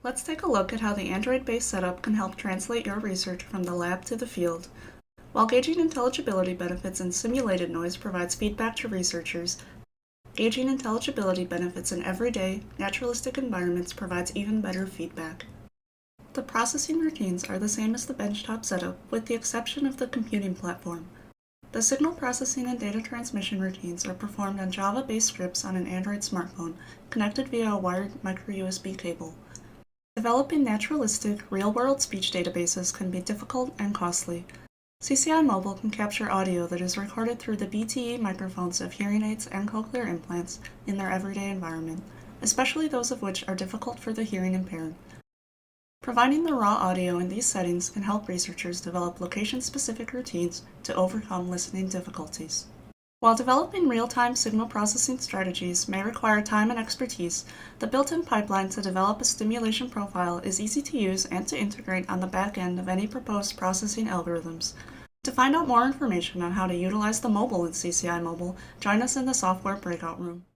Let's take a look at how the Android-based setup can help translate your research from the lab to the field. While gauging intelligibility benefits in simulated noise provides feedback to researchers, gauging intelligibility benefits in everyday, naturalistic environments provides even better feedback. The processing routines are the same as the benchtop setup, with the exception of the computing platform. The signal processing and data transmission routines are performed on Java-based scripts on an Android smartphone, connected via a wired micro-USB cable. Developing naturalistic, real-world speech databases can be difficult and costly. CCi-MOBILE can capture audio that is recorded through the BTE microphones of hearing aids and cochlear implants in their everyday environment, especially those of which are difficult for the hearing impaired. Providing the raw audio in these settings can help researchers develop location-specific routines to overcome listening difficulties. While developing real-time signal processing strategies may require time and expertise, the built-in pipeline to develop a stimulation profile is easy to use and to integrate on the back end of any proposed processing algorithms. To find out more information on how to utilize the mobile in CCi-MOBILE, join us in the software breakout room.